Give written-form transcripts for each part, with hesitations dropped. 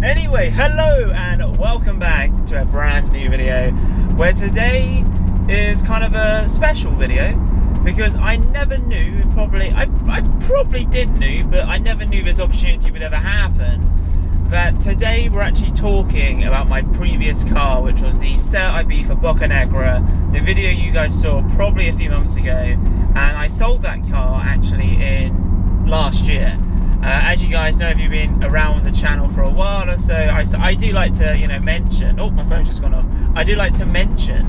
Anyway, hello and welcome back to a brand new video where today is kind of a special video because I never knew, I probably did know, but I never knew this opportunity would ever happen, that today we're actually talking about my previous car, which was the Ibiza Bocanegra, the video you guys saw probably a few months ago, and I sold that car actually in last year. As you guys know, if you've been around the channel for a while or so, I do like to, mention, oh, my phone's just gone off. I do like to mention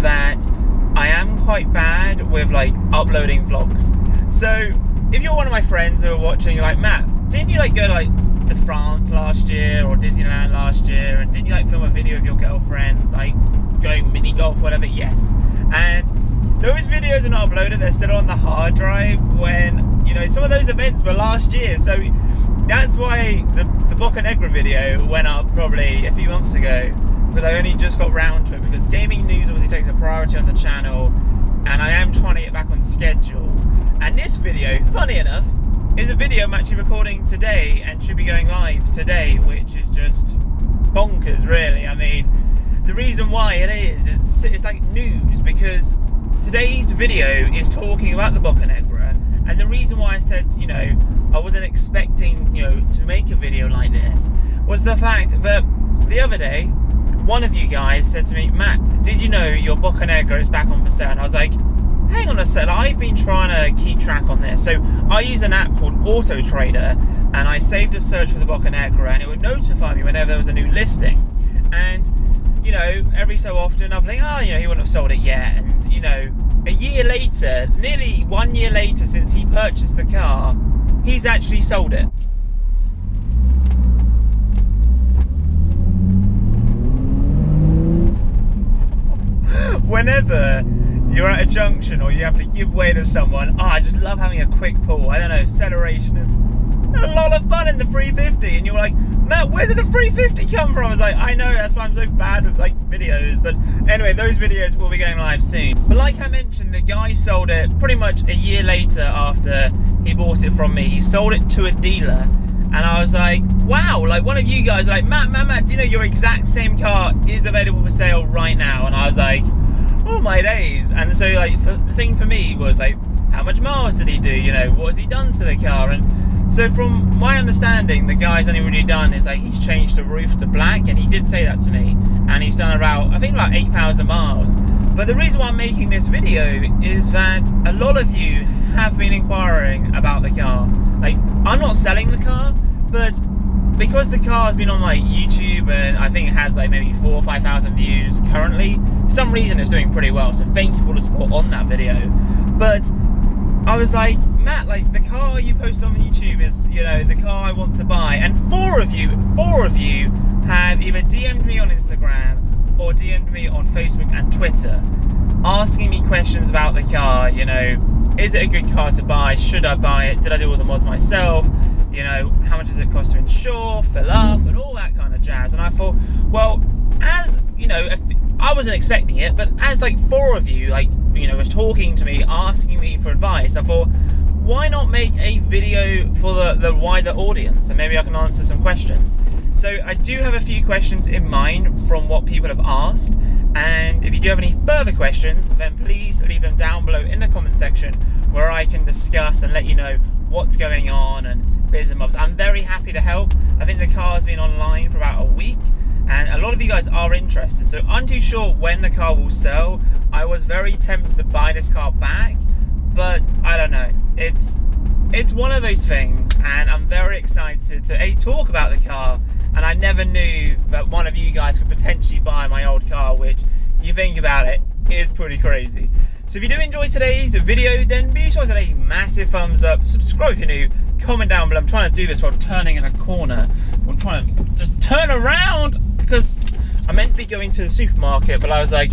that I am quite bad with, uploading vlogs. So, if you're one of my friends who are watching, you're like, Matt, didn't you, go, to France last year or Disneyland last year? And didn't you, film a video of your girlfriend, going mini golf, whatever? Yes. And those videos are not uploaded, they're still on the hard drive when, some of those events were last year. So that's why the Bocanegra video went up probably a few months ago, because I only just got round to it, because gaming news obviously takes a priority on the channel, and I am trying to get back on schedule. And this video, funny enough, is a video I'm actually recording today and should be going live today, which is just bonkers, really. I mean, the reason why it is, it's like news, because today's video is talking about the Bocanegra, and the reason why I said, I wasn't expecting, to make a video like this, was the fact that the other day, one of you guys said to me, Matt, did you know your Bocanegra is back on for sale? And I was like, hang on a sec, I've been trying to keep track on this. So I use an app called Auto Trader, and I saved a search for the Bocanegra, and it would notify me whenever there was a new listing. And, every so often I'll think, he wouldn't have sold it yet. And, a year later, nearly 1 year later since he purchased the car, he's actually sold it. Whenever you're at a junction or you have to give way to someone, I just love having a quick pull. I don't know, acceleration is a lot of fun in the 350, and you're like, Matt, where did the 350 come from? I was like, I know, that's why I'm so bad with videos. But anyway, those videos will be going live soon. But like I mentioned, the guy sold it pretty much a year later after he bought it from me. He sold it to a dealer, and I was like, wow, one of you guys were like, Matt, do you know your exact same car is available for sale right now? And I was like, oh my days. And so the thing for me was how much miles did he do? What has he done to the car? And so from my understanding, the guy's only really done is he's changed the roof to black, and he did say that to me, and he's done about 8,000 miles. But the reason why I'm making this video is that a lot of you have been inquiring about the car. I'm not selling the car, but because the car has been on YouTube, and I think it has maybe 4,000 or 5,000 views currently, for some reason it's doing pretty well, so thank you for the support on that video. But I was like, Matt, the car you posted on YouTube is, the car I want to buy. And four of you have either DM'd me on Instagram or DM'd me on Facebook and Twitter, asking me questions about the car. Is it a good car to buy? Should I buy it? Did I do all the mods myself? How much does it cost to insure, fill up, and all that kind of jazz. And I thought, well, as, I wasn't expecting it, but as four of you, was talking to me, asking me for advice, I thought, why not make a video for the wider audience, and maybe I can answer some questions. So I do have a few questions in mind from what people have asked, and if you do have any further questions, then please leave them down below in the comment section, where I can discuss and let you know what's going on and bits and bobs. I'm very happy to help. I think the car's been online for about a week, and a lot of you guys are interested. So I'm too sure when the car will sell. I was very tempted to buy this car back, but I don't know. It's one of those things, and I'm very excited to talk about the car. And I never knew that one of you guys could potentially buy my old car, which, you think about it, is pretty crazy. So if you do enjoy today's video, then be sure to hit a massive thumbs up, subscribe if you're new, comment down below. I'm trying to do this while turning in a corner. I'm trying to just turn around because I meant to be going to the supermarket, but I was like,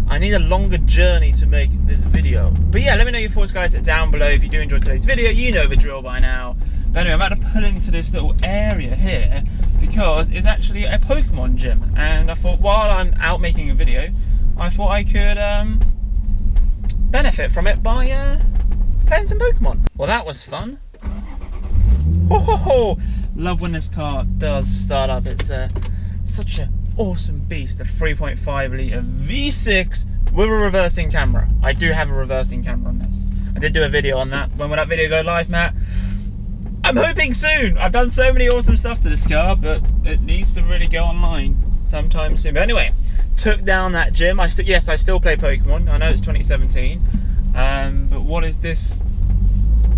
I need a longer journey to make this video. But yeah, let me know your thoughts, guys, down below. If you do enjoy today's video, you know the drill by now. But anyway, I'm about to pull into this little area here because it's actually a Pokemon gym. And I thought, while I'm out making a video, I thought I could benefit from it by playing some Pokemon. Well, that was fun. Ho ho ho! Love when this car does start up. It's such an awesome beast. A 3.5 litre V6 with a reversing camera. I do have a reversing camera on this. I did do a video on that. When will that video go live, Matt? I'm hoping soon. I've done so many awesome stuff to this car, but it needs to really go online sometime soon. But anyway, took down that gym. Yes, I still play Pokemon. I know it's 2017, but what is this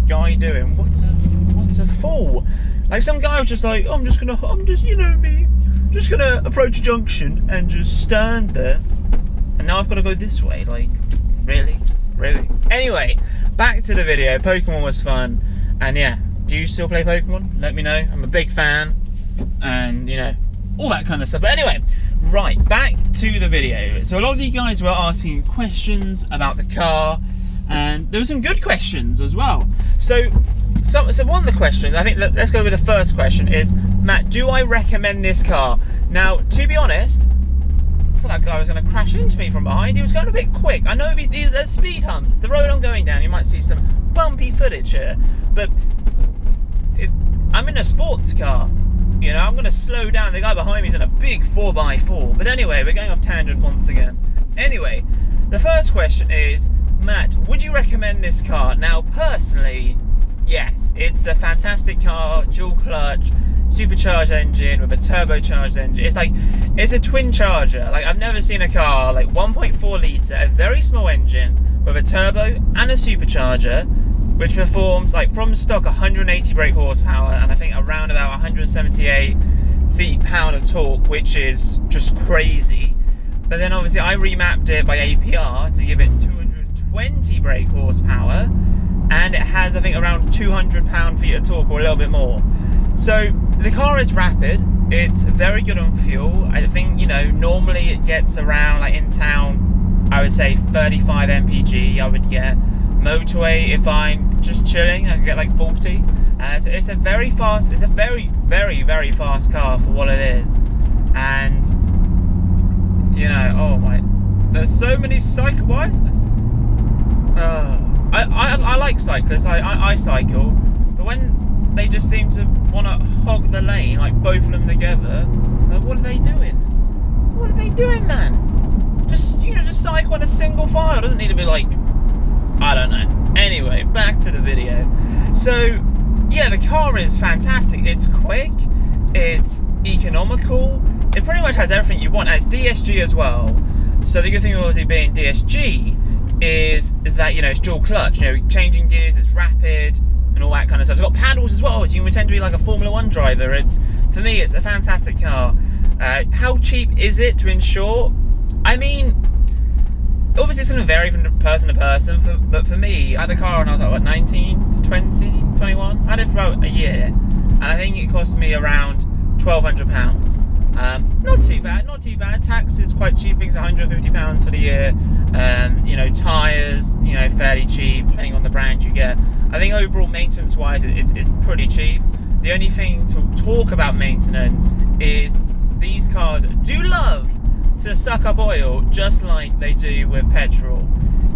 guy doing? What's a fool? Like, some guy was just like, I'm just you know me, just gonna approach a junction and just stand there, and now I've got to go this way. Like, really? Anyway, back to the video. Pokemon was fun, and yeah, do you still play Pokemon? Let me know. I'm a big fan, and you know, all that kind of stuff. But anyway, right, back to the video. So a lot of you guys were asking questions about the car, and there were some good questions as well. So one of the questions, I think, let's go with the first question, is, Matt, do I recommend this car? Now, to be honest, I thought that guy was going to crash into me from behind. He was going a bit quick. I know there's speed humps. The road I'm going down, you might see some bumpy footage here, but I'm in a sports car. You know, I'm going to slow down. The guy behind me is in a big 4x4. But anyway, we're going off tangent once again. Anyway, the first question is, Matt, would you recommend this car? Now, personally, yes. It's a fantastic car, dual clutch, supercharged engine with a turbocharged engine. It's a twin charger. Like, I've never seen a car like 1.4 litre, a very small engine with a turbo and a supercharger, which performs, like, from stock 180 brake horsepower and I think around about 178 feet-pound of torque, which is just crazy. But then obviously I remapped it by APR to give it 220 brake horsepower, and it has, I think, around 200 pound-feet of torque, or a little bit more. So the car is rapid. It's very good on fuel. I think, you know, normally it gets around, like in town, I would say 35 mpg I would get. Motorway, if I'm just chilling, I could get like 40. So it's a very fast, it's a very, very, very fast car for what it is. And, you know, oh my, there's so many cyclists. I like cyclists, I cycle, but when they just seem to want to hog the lane, like both of them together, like, what are they doing? What are they doing, man? Just, you know, just cycle in a single file. It doesn't need to be like, I don't know. Anyway, back to the video. So, yeah, the car is fantastic. It's quick, it's economical, it pretty much has everything you want, and it's DSG as well. So the good thing with obviously being DSG is that, you know, it's dual clutch, you know, changing gears, it's rapid, and all that kind of stuff. It's got paddles as well, so you can pretend to be like a Formula 1 driver. For me, it's a fantastic car. How cheap is it to insure? I mean, obviously it's going to vary from person to person, but for me, I had a car when I was like, what, 19 to 20, 21? I had it for about a year, and I think it cost me around £1,200. Not too bad, not too bad. Tax is quite cheap, I think it's £150 for the year. You know, tyres, you know, fairly cheap, depending on the brand you get. I think overall, maintenance-wise, it's pretty cheap. The only thing to talk about maintenance is these cars do love to suck up oil, just like they do with petrol.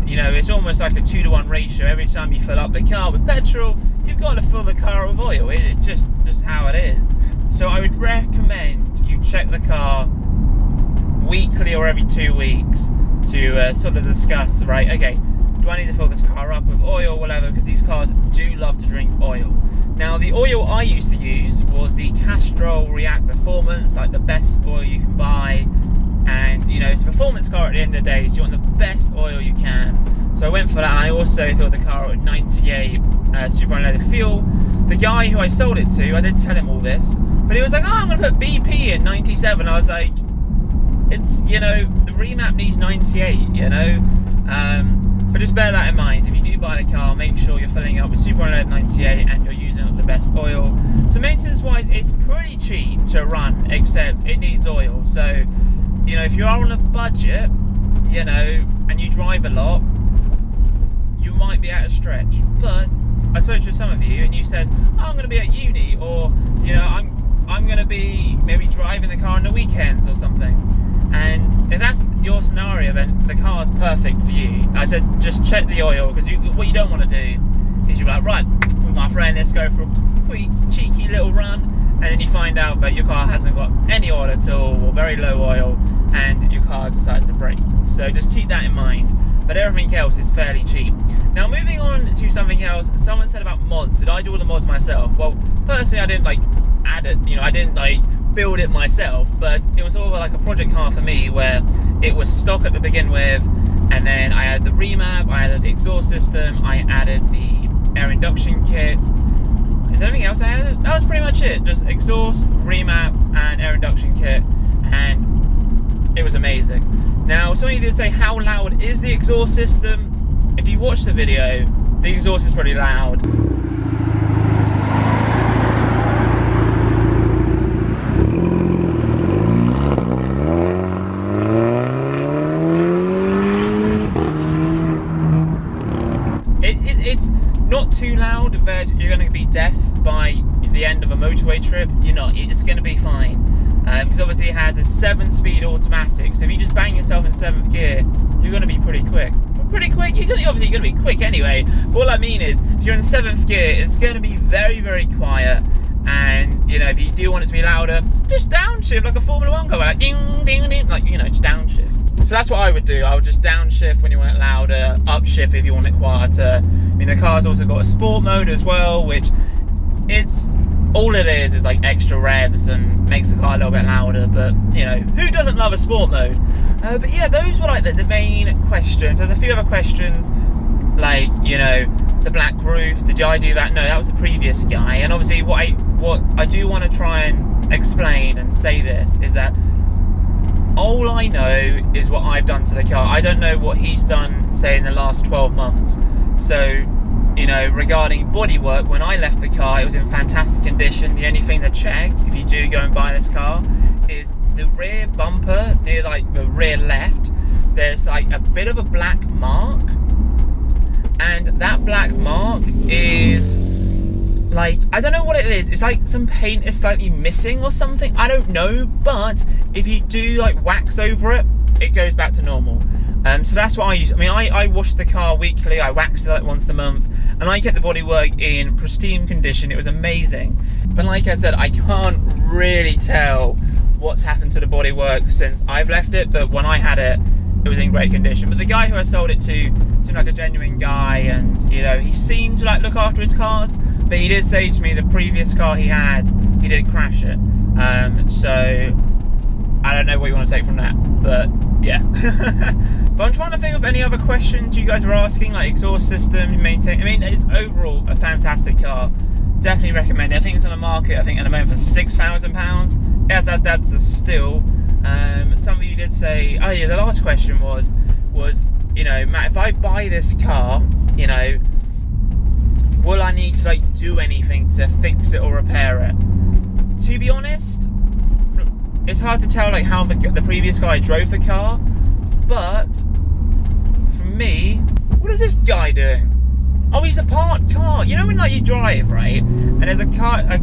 You know, it's almost like a 2-to-1 ratio. Every time you fill up the car with petrol, you've got to fill the car with oil. It's just how it is. So I would recommend you check the car weekly or every 2 weeks to sort of discuss, right, okay, do I need to fill this car up with oil or whatever, because these cars do love to drink oil. Now, the oil I used to use was the Castrol React Performance, like the best oil you can buy. and you know, it's a performance car at the end of the day, so you want the best oil you can. So I went for that, and I also filled the car with 98 super unleaded fuel. The guy who I sold it to, I did tell him all this, but he was like, oh, I'm going to put BP in 97. I was like, it's, you know, the remap needs 98, you know. But just bear that in mind. If you do buy the car, make sure you're filling up with super unleaded 98 and you're using the best oil. So maintenance wise, it's pretty cheap to run, except it needs oil. So, you know, if you are on a budget, you know, and you drive a lot, you might be at a stretch. But I spoke to some of you and you said, oh, I'm going to be at uni, or, you know, I'm going to be maybe driving the car on the weekends or something. And if that's your scenario, then the car's perfect for you. I said, just check the oil, because what you don't want to do is you're like, right, with my friend, let's go for a quick, cheeky little run, and then you find out that your car hasn't got any oil at all, or very low oil, and your car decides to break. So just keep that in mind. But everything else is fairly cheap. Now, moving on to something else, someone said about mods. Did I do all the mods myself? Well, personally, I didn't like add it, you know, I didn't like build it myself, but it was all like a project car for me, where it was stock at the begin with, and then I added the remap, I added the exhaust system, I added the air induction kit. Is there anything else I added? That was pretty much it. Just exhaust, remap, and air induction kit, and it was amazing. Now, some of you did say, how loud is the exhaust system? If you watch the video, the exhaust is pretty loud. It's not too loud that you're going to be deaf by the end of a motorway trip. You're not. It's going to be fine, because obviously it has a 7-speed automatic. So if you just bang yourself in 7th gear, you're going to be pretty quick. You're obviously going to be quick anyway. But all I mean is, if you're in 7th gear, it's going to be very, very quiet. And you know, if you do want it to be louder, just downshift like a Formula 1 car, like ding, ding, ding, like, you know, just downshift. So that's what I would do. I would just downshift when you want it louder, upshift if you want it quieter. I mean, the car's also got a sport mode as well, which it's all it is like extra revs and makes the car a little bit louder. But you know, who doesn't love a sport mode? But yeah, those were like the main questions. There's a few other questions, like, you know, the black roof. Did I do that? No, that was the previous guy. And obviously, what I do want to try and explain and say this is that all I know is what I've done to the car. I don't know what he's done, say, in the last 12 months. So, you know, regarding bodywork, when I left the car, it was in fantastic condition. The only thing to check, if you do go and buy this car, is the rear bumper, near like the rear left, there's like a bit of a black mark. And that black mark is like, I don't know what it is. It's like some paint is slightly missing or something. I don't know, but if you do like wax over it, it goes back to normal. So that's what I use. I mean, I wash the car weekly. I wax it like once a month, and I get the bodywork in pristine condition. It was amazing. But like I said, I can't really tell what's happened to the bodywork since I've left it. But when I had it, it was in great condition. But the guy who I sold it to seemed like a genuine guy, and you know, he seemed to like look after his cars. But he did say to me the previous car he had, he did crash it. So I don't know what you want to take from that, but yeah. But I'm trying to think of any other questions you guys were asking, like exhaust system, maintain. I mean, it's overall a fantastic car. Definitely recommend it. I think it's on the market, I think at the moment for £6,000. Yeah, that's a steal. Some of you did say, oh yeah, the last question was, you know, Matt, if I buy this car, you know, will I need to like do anything to fix it or repair it? To be honest, it's hard to tell like how the previous guy drove the car, but for me, what is this guy doing? Oh, he's a parked car. You know when like you drive, right, and there's a car, a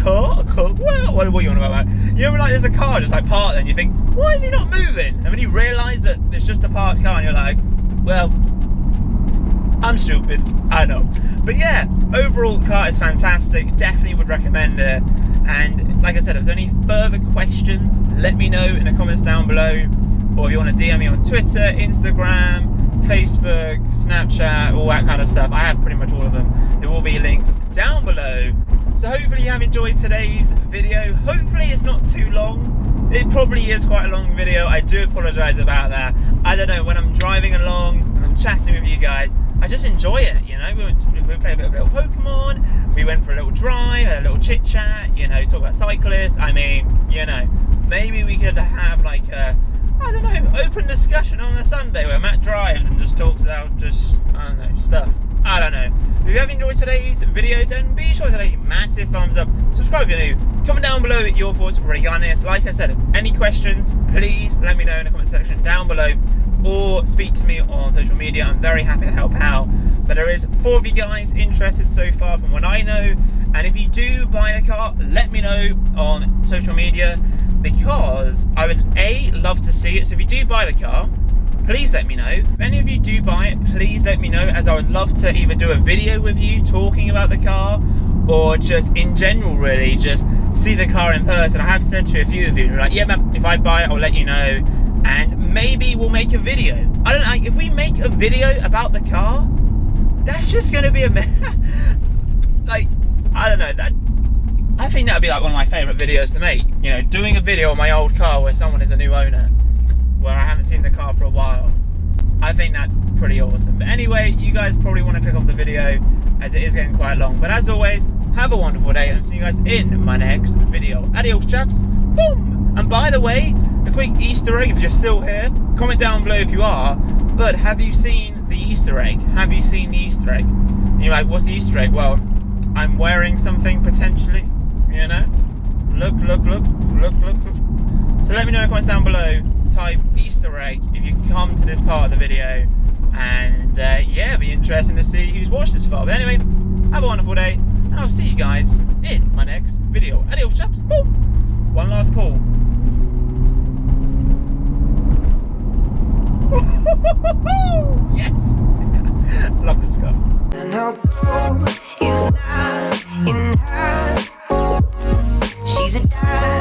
car? What are you on about, man? You know when like there's a car just like parked there and you think, why is he not moving? And when you realise that it's just a parked car and you're like, well, I'm stupid, I know. But yeah, overall car is fantastic. Definitely would recommend it. And like I said, if there's any further questions, let me know in the comments down below. Or if you want to DM me on Twitter, Instagram, Facebook, Snapchat, all that kind of stuff. I have pretty much all of them. There will be links down below. So hopefully you have enjoyed today's video. Hopefully it's not too long. It probably is quite a long video. I do apologise about that. I don't know, when I'm driving along and I'm chatting with you guys, I just enjoy it, you know. We played a bit of little Pokemon, we went for a little drive, a little chit chat, you know, talk about cyclists. I mean, you know, maybe we could have like a, I don't know, open discussion on a Sunday where Matt drives and just talks about just, I don't know, stuff. I don't know. If you have enjoyed today's video, then be sure to leave a massive thumbs up. Subscribe if you're new. Comment down below your thoughts regarding this. Like I said, any questions, please let me know in the comment section down below, or speak to me on social media. I'm very happy to help out. But there is 4 of you guys interested so far from what I know. And if you do buy a car, let me know on social media, because I would love to see it. So if you do buy the car, please let me know. If any of you do buy it, please let me know, as I would love to either do a video with you talking about the car, or just in general really just see the car in person. I have said to a few of you, like, yeah man, if I buy it I'll let you know, and maybe we'll make a video. I don't know, if we make a video about the car, that's just gonna be a like, I don't know, that I think that would be like one of my favourite videos to make, you know, doing a video on my old car where someone is a new owner, where I haven't seen the car for a while. I think that's pretty awesome. But anyway, you guys probably want to click off the video as it is getting quite long. But as always, have a wonderful day, and I'll see you guys in my next video. Adios, chaps. Boom! And by the way, a quick Easter egg, if you're still here, comment down below if you are, but have you seen the Easter egg? Have you seen the Easter egg? And you're like, what's the Easter egg? Well, I'm wearing something potentially, you know? Look. So let me know in the comments down below. Type Easter egg if you come to this part of the video, and yeah, it'll be interesting to see who's watched this far. But anyway, have a wonderful day, and I'll see you guys in my next video. Adios, chaps. Boom. One last pull. Yes. Love this car. And her goal is not in her. She's a dime.